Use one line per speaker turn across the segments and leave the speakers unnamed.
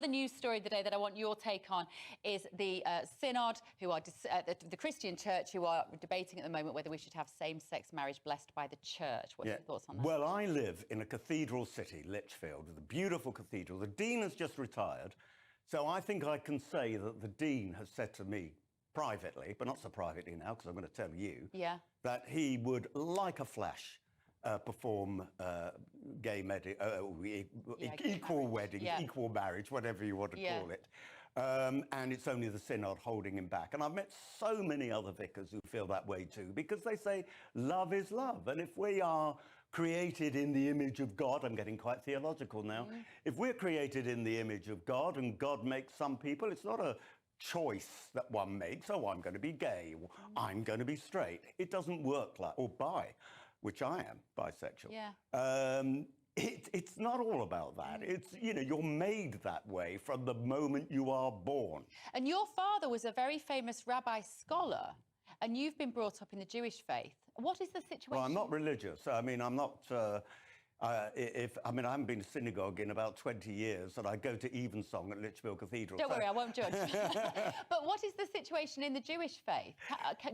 The news story of the day that I want your take on is the Synod, who are the Christian Church, who are debating at the moment whether we should have same-sex marriage blessed by the Church. What are your thoughts on that?
Well, I live in a cathedral city, Lichfield, the beautiful cathedral. The Dean has just retired, so I think I can say that the Dean has said to me privately, but not so privately now, because I'm going to tell you, that he would, like a flash, perform gay equal weddings, equal marriage, whatever you want to call it. And it's only the Synod holding him back. And I've met so many other vicars who feel that way too, because they say love is love. And if we are created in the image of God, I'm getting quite theological now, if we're created in the image of God and God makes some people, it's not a choice that one makes, oh, I'm going to be gay, or I'm going to be straight. It doesn't work like, or bi, which I am, bisexual. It's not all about that. It's, you know, you're made that way from the moment you are born.
And your father was a very famous rabbi scholar, and you've been brought up in the Jewish faith. What is the situation?
Well, I'm not religious. I mean, I'm not... I haven't been to synagogue in about 20 years, and I go to Evensong at Lichfield Cathedral.
Don't worry, I won't judge. But what is the situation in the Jewish faith?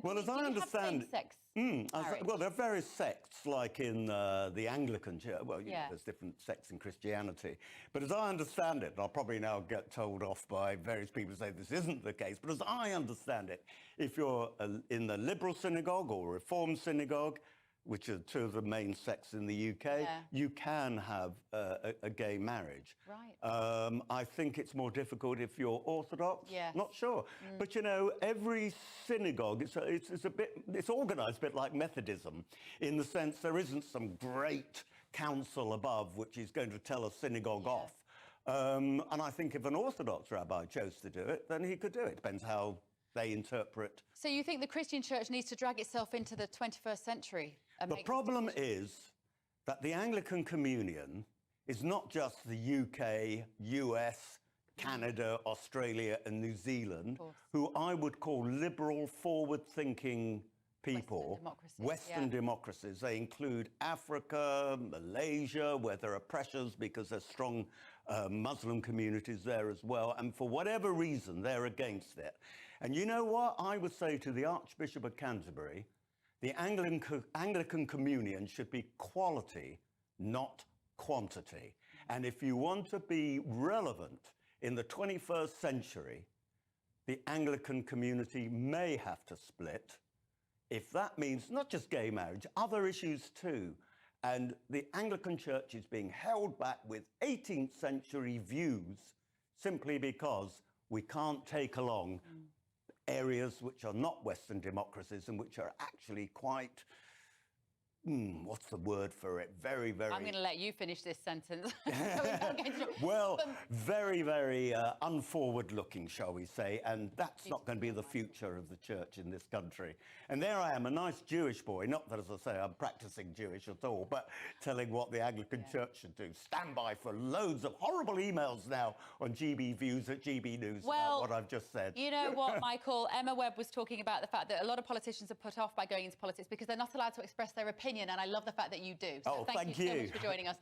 Well, as I understand,
same-sex
well, there are various sects, like in the Anglican Church. Well, you know, there's different sects in Christianity. But as I understand it, and I'll probably now get told off by various people who say this isn't the case, but as I understand it, if you're in the liberal synagogue or Reformed synagogue, which are two of the main sects in the UK, you can have a gay marriage.
Right.
I think it's more difficult if you're Orthodox. Not sure. But, you know, every synagogue, it's organised a bit like Methodism, in the sense there isn't some great council above which is going to tell a synagogue off. And I think if an Orthodox rabbi chose to do it, then he could do it. Depends how they interpret.
So you think the Christian Church needs to drag itself into the 21st century?
The problem is that the Anglican Communion is not just the UK, US, Canada, Australia and New Zealand, who I would call liberal, forward-thinking people. Western democracies. They include Africa, Malaysia, where there are pressures because there's strong Muslim communities there as well. And for whatever reason, they're against it. And you know what? I would say to the Archbishop of Canterbury, the Anglican Communion should be quality, not quantity. And if you want to be relevant in the 21st century, the Anglican community may have to split, if that means not just gay marriage, other issues too. And the Anglican Church is being held back with 18th century views simply because we can't take along areas which are not Western democracies and which are actually quite, what's the word for it? Very, very...
I'm going to let you finish this sentence.
Well, very, very unforward-looking, shall we say, and that's not going to be the future of the church in this country. And there I am, a nice Jewish boy, not that, as I say, I'm practising Jewish at all, but telling what the Anglican Church should do. Stand by for loads of horrible emails now on GB Views at GB News about what I've just said.
You know what, Michael? Emma Webb was talking about the fact that a lot of politicians are put off by going into politics because they're not allowed to express their opinion, and I love the fact that you do. So thank you so much for joining us.